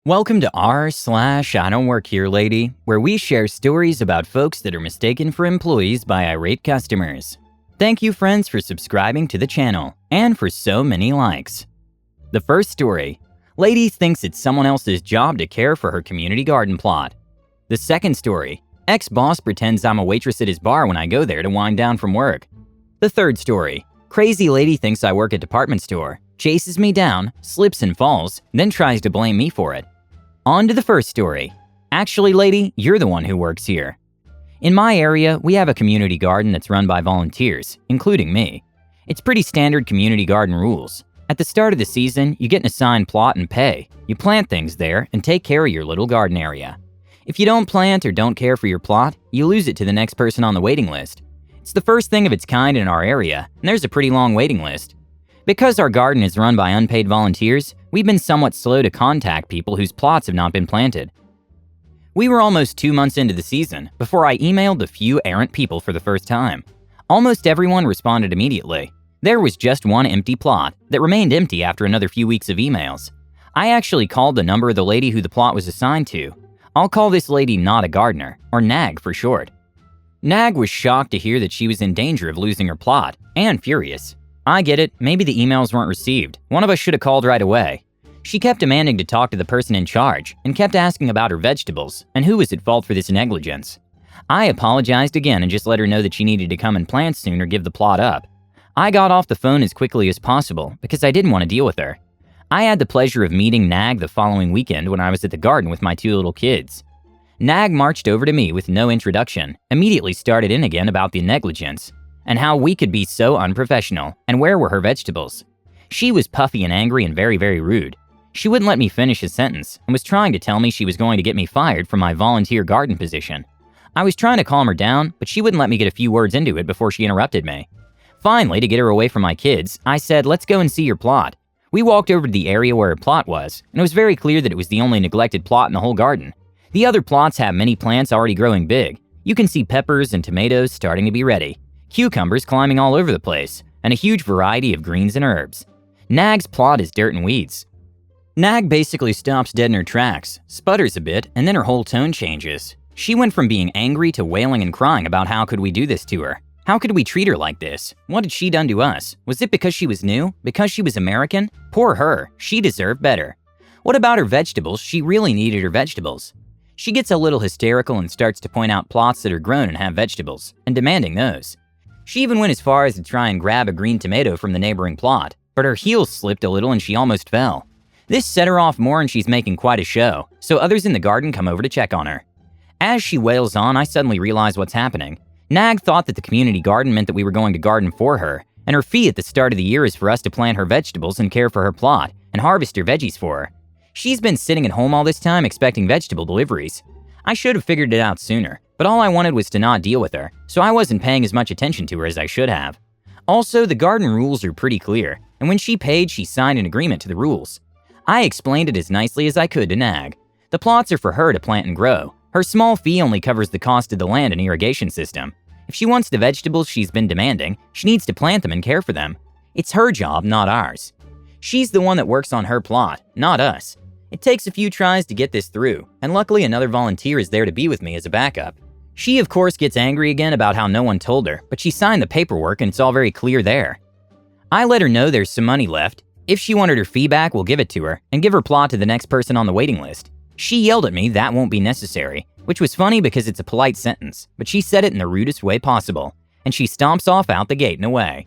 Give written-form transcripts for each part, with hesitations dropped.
Welcome to r/IDontWorkHereLady, where we share stories about folks that are mistaken for employees by irate customers. Thank you, friends, for subscribing to the channel and for so many likes. The first story: lady thinks it's someone else's job to care for her community garden plot. The second story: ex-boss pretends I'm a waitress at his bar when I go there to wind down from work. The third story: crazy lady thinks I work at department store, chases me down, slips and falls, then tries to blame me for it. On to the first story. Actually, lady, you're the one who works here. In my area, we have a community garden that's run by volunteers, including me. It's pretty standard community garden rules. At the start of the season, you get an assigned plot and pay. You plant things there and take care of your little garden area. If you don't plant or don't care for your plot, you lose it to the next person on the waiting list. It's the first thing of its kind in our area, and there's a pretty long waiting list. Because our garden is run by unpaid volunteers, we've been somewhat slow to contact people whose plots have not been planted. We were almost 2 months into the season before I emailed a few errant people for the first time. Almost everyone responded immediately. There was just one empty plot that remained empty after another few weeks of emails. I actually called the number of the lady who the plot was assigned to. I'll call this lady Not a Gardener, or Nag for short. Nag was shocked to hear that she was in danger of losing her plot, and furious. I get it, maybe the emails weren't received. One of us should have called right away. She kept demanding to talk to the person in charge and kept asking about her vegetables and who was at fault for this negligence. I apologized again and just let her know that she needed to come and plant soon or give the plot up. I got off the phone as quickly as possible because I didn't want to deal with her. I had the pleasure of meeting Nag the following weekend when I was at the garden with my 2 little kids. Nag marched over to me with no introduction, immediately started in again about the negligence and how we could be so unprofessional, and where were her vegetables. She was puffy and angry and very, very rude. She wouldn't let me finish a sentence and was trying to tell me she was going to get me fired from my volunteer garden position. I was trying to calm her down, but she wouldn't let me get a few words into it before she interrupted me. Finally, to get her away from my kids, I said, "Let's go and see your plot." We walked over to the area where her plot was, and it was very clear that it was the only neglected plot in the whole garden. The other plots have many plants already growing big. You can see peppers and tomatoes starting to be ready, cucumbers climbing all over the place, and a huge variety of greens and herbs. Nag's plot is dirt and weeds. Nag basically stops dead in her tracks, sputters a bit, and then her whole tone changes. She went from being angry to wailing and crying about how could we do this to her. How could we treat her like this? What had she done to us? Was it because she was new? Because she was American? Poor her, she deserved better. What about her vegetables? She really needed her vegetables. She gets a little hysterical and starts to point out plots that are grown and have vegetables, and demanding those. She even went as far as to try and grab a green tomato from the neighboring plot, but her heels slipped a little and she almost fell. This set her off more and she's making quite a show, so others in the garden come over to check on her. As she wails on, I suddenly realize what's happening. Nag thought that the community garden meant that we were going to garden for her, and her fee at the start of the year is for us to plant her vegetables and care for her plot, and harvest her veggies for her. She's been sitting at home all this time expecting vegetable deliveries. I should have figured it out sooner, but all I wanted was to not deal with her, so I wasn't paying as much attention to her as I should have. Also, the garden rules are pretty clear, and when she paid, she signed an agreement to the rules. I explained it as nicely as I could to Nag. The plots are for her to plant and grow. Her small fee only covers the cost of the land and irrigation system. If she wants the vegetables she's been demanding, she needs to plant them and care for them. It's her job, not ours. She's the one that works on her plot, not us. It takes a few tries to get this through, and luckily another volunteer is there to be with me as a backup. She of course gets angry again about how no one told her, but she signed the paperwork and it's all very clear there. I let her know there's some money left. If she wanted her fee back, we'll give it to her, and give her plot to the next person on the waiting list. She yelled at me that won't be necessary, which was funny because it's a polite sentence, but she said it in the rudest way possible, and she stomps off out the gate and away.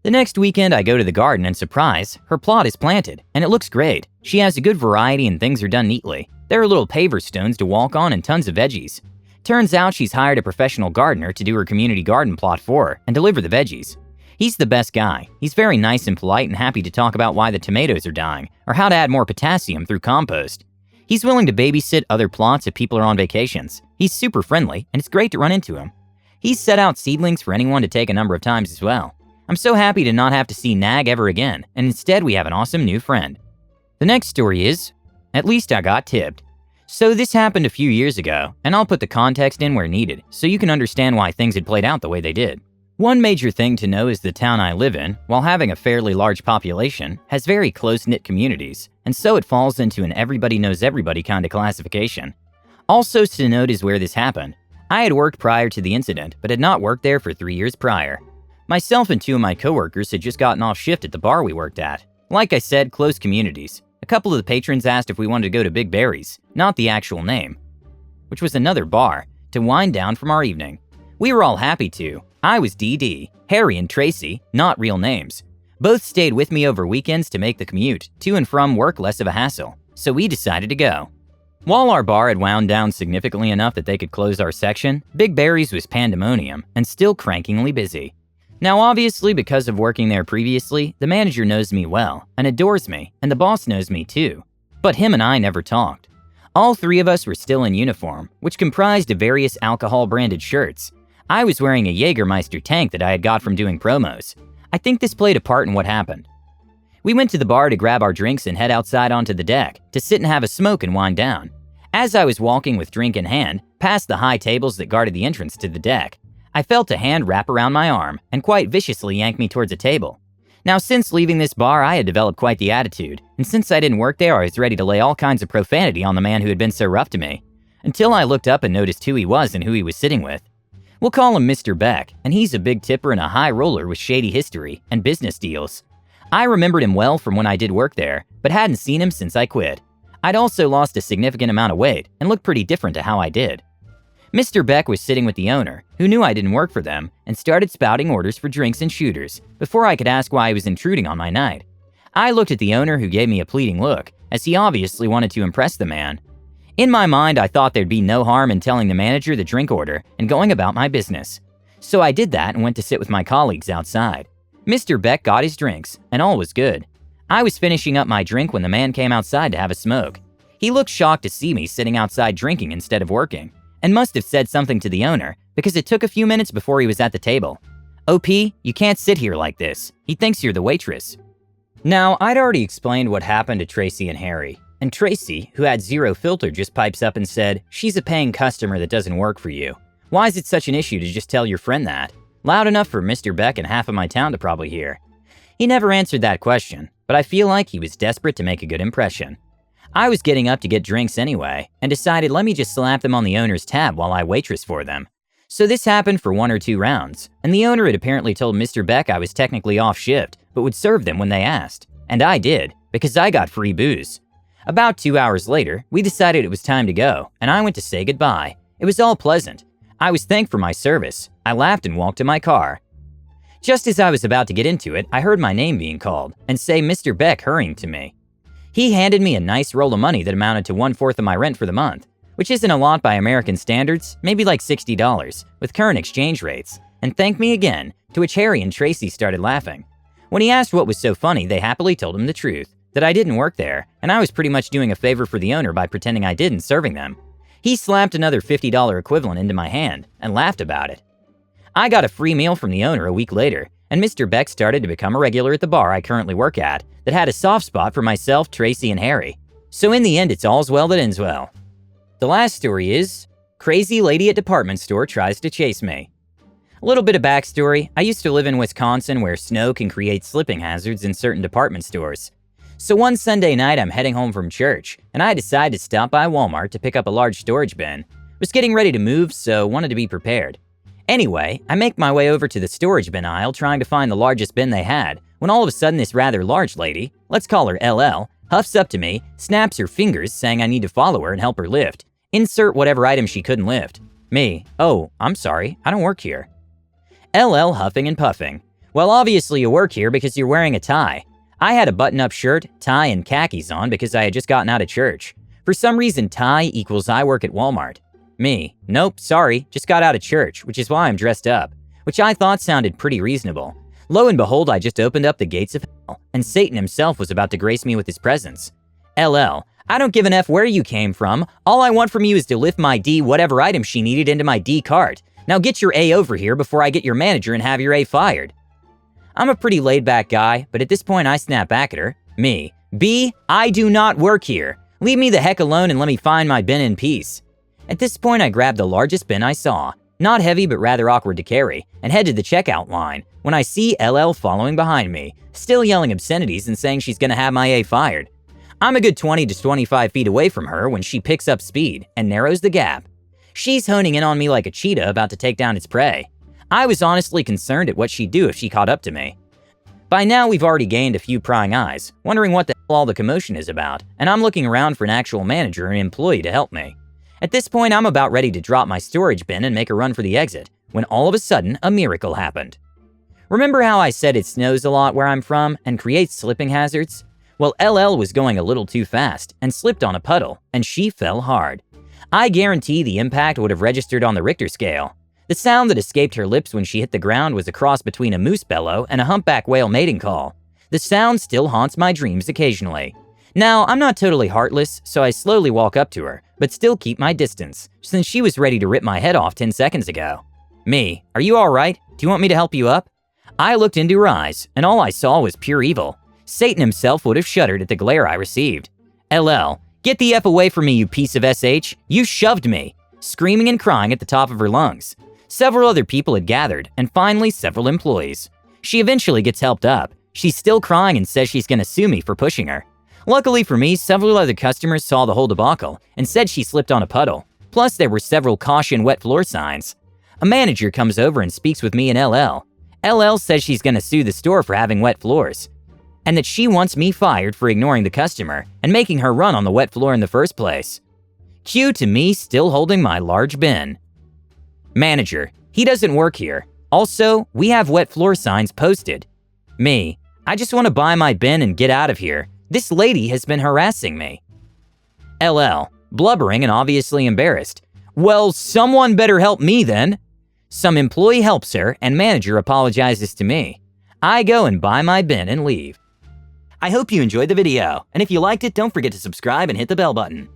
The next weekend I go to the garden and surprise, her plot is planted, and it looks great. She has a good variety and things are done neatly. There are little paver stones to walk on and tons of veggies. Turns out she's hired a professional gardener to do her community garden plot for her and deliver the veggies. He's the best guy. He's very nice and polite and happy to talk about why the tomatoes are dying or how to add more potassium through compost. He's willing to babysit other plots if people are on vacations. He's super friendly and it's great to run into him. He's set out seedlings for anyone to take a number of times as well. I'm so happy to not have to see Nag ever again, and instead we have an awesome new friend. The next story is, at least I got tipped. So this happened a few years ago, and I'll put the context in where needed, so you can understand why things had played out the way they did. One major thing to know is the town I live in, while having a fairly large population, has very close-knit communities, and so it falls into an everybody knows everybody kind of classification. Also to note is where this happened. I had worked prior to the incident, but had not worked there for 3 years prior. Myself and 2 of my coworkers had just gotten off shift at the bar we worked at. Like I said, close communities. A couple of the patrons asked if we wanted to go to Big Barry's, not the actual name, which was another bar, to wind down from our evening. We were all happy to. I was DD, Harry and Tracy, not real names. Both stayed with me over weekends to make the commute to and from work less of a hassle, so we decided to go. While our bar had wound down significantly enough that they could close our section, Big Barry's was pandemonium and still crankingly busy. Now obviously because of working there previously, the manager knows me well and adores me, and the boss knows me too. But him and I never talked. All 3 of us were still in uniform, which comprised of various alcohol-branded shirts. I was wearing a Jägermeister tank that I had got from doing promos. I think this played a part in what happened. We went to the bar to grab our drinks and head outside onto the deck to sit and have a smoke and wind down. As I was walking with drink in hand, past the high tables that guarded the entrance to the deck, I felt a hand wrap around my arm and quite viciously yank me towards a table. Now since leaving this bar, I had developed quite the attitude, and since I didn't work there, I was ready to lay all kinds of profanity on the man who had been so rough to me. Until I looked up and noticed who he was and who he was sitting with. We'll call him Mr. Beck, and he's a big tipper and a high roller with shady history and business deals. I remembered him well from when I did work there, but hadn't seen him since I quit. I'd also lost a significant amount of weight and looked pretty different to how I did. Mr. Beck was sitting with the owner, who knew I didn't work for them, and started spouting orders for drinks and shooters before I could ask why he was intruding on my night. I looked at the owner, who gave me a pleading look, as he obviously wanted to impress the man. In my mind, I thought there'd be no harm in telling the manager the drink order and going about my business. So I did that and went to sit with my colleagues outside. Mr. Beck got his drinks, and all was good. I was finishing up my drink when the man came outside to have a smoke. He looked shocked to see me sitting outside drinking instead of working, and must have said something to the owner because it took a few minutes before he was at the table. "OP, you can't sit here like this. He thinks you're the waitress." Now, I'd already explained what happened to Tracy and Harry. And Tracy, who had zero filter, just pipes up and said, "She's a paying customer that doesn't work for you. Why is it such an issue to just tell your friend that?" Loud enough for Mr. Beck and half of my town to probably hear. He never answered that question, but I feel like he was desperate to make a good impression. I was getting up to get drinks anyway, and decided let me just slap them on the owner's tab while I waitress for them. So this happened for 1 or 2 rounds, and the owner had apparently told Mr. Beck I was technically off shift, but would serve them when they asked. And I did, because I got free booze. About 2 hours later, we decided it was time to go, and I went to say goodbye. It was all pleasant. I was thanked for my service. I laughed and walked to my car. Just as I was about to get into it, I heard my name being called, and say Mr. Beck hurrying to me. He handed me a nice roll of money that amounted to 1/4 of my rent for the month, which isn't a lot by American standards, maybe like $60, with current exchange rates, and thanked me again, to which Harry and Tracy started laughing. When he asked what was so funny, they happily told him the truth, that I didn't work there, and I was pretty much doing a favor for the owner by pretending I did and serving them. He slapped another $50 equivalent into my hand and laughed about it. I got a free meal from the owner a week later, and Mr. Beck started to become a regular at the bar I currently work at that had a soft spot for myself, Tracy, and Harry. So in the end, it's all's well that ends well. The last story is, crazy lady at department store tries to chase me. A little bit of backstory, I used to live in Wisconsin where snow can create slipping hazards in certain department stores. So one Sunday night, I'm heading home from church, and I decided to stop by Walmart to pick up a large storage bin. Was getting ready to move, so wanted to be prepared. Anyway, I make my way over to the storage bin aisle trying to find the largest bin they had, when all of a sudden this rather large lady, let's call her LL, huffs up to me, snaps her fingers saying I need to follow her and help her lift. Insert whatever item she couldn't lift. Me, "Oh, I'm sorry, I don't work here." LL huffing and puffing. "Well, obviously you work here because you're wearing a tie." I had a button-up shirt, tie, and khakis on because I had just gotten out of church. For some reason, tie equals I work at Walmart. Me, "Nope, sorry, just got out of church, which is why I'm dressed up," which I thought sounded pretty reasonable. Lo and behold, I just opened up the gates of hell, and Satan himself was about to grace me with his presence. LL, "I don't give an F where you came from. All I want from you is to lift my D whatever item she needed into my D cart. Now get your A over here before I get your manager and have your A fired." I'm a pretty laid-back guy, but at this point I snap back at her. Me, "B, I do not work here. Leave me the heck alone and let me find my bin in peace." At this point I grabbed the largest bin I saw, Not heavy but rather awkward to carry, and head to the checkout line when I see LL following behind me, still yelling obscenities and saying she's gonna have my A fired. I'm a good 20 to 25 feet away from her when she picks up speed and narrows the gap. She's honing in on me like a cheetah about to take down its prey. I was honestly concerned at what she'd do if she caught up to me. By now, we've already gained a few prying eyes, wondering what the hell all the commotion is about, and I'm looking around for an actual manager or an employee to help me. At this point, I'm about ready to drop my storage bin and make a run for the exit, when all of a sudden, a miracle happened. Remember how I said it snows a lot where I'm from and creates slipping hazards? Well, LL was going a little too fast and slipped on a puddle, and she fell hard. I guarantee the impact would have registered on the Richter scale. The sound that escaped her lips when she hit the ground was a cross between a moose bellow and a humpback whale mating call. The sound still haunts my dreams occasionally. Now, I'm not totally heartless, so I slowly walk up to her, but still keep my distance, since she was ready to rip my head off 10 seconds ago. Me, are you alright? Do you want me to help you up? I looked into her eyes, and all I saw was pure evil. Satan himself would have shuddered at the glare I received. LL, get the F away from me, you piece of SH. You shoved me, screaming and crying at the top of her lungs. Several other people had gathered, and finally several employees. She eventually gets helped up. She's still crying and says she's gonna sue me for pushing her. Luckily for me, several other customers saw the whole debacle and said she slipped on a puddle. Plus, there were several caution wet floor signs. A manager comes over and speaks with me and LL. LL says she's gonna sue the store for having wet floors, and that she wants me fired for ignoring the customer and making her run on the wet floor in the first place. Cue to me still holding my large bin. Manager, he doesn't work here. Also, we have wet floor signs posted. Me, I just want to buy my bin and get out of here. This lady has been harassing me. LL, blubbering and obviously embarrassed. Well, someone better help me then. Some employee helps her and manager apologizes to me. I go and buy my bin and leave. I hope you enjoyed the video, and if you liked it, don't forget to subscribe and hit the bell button.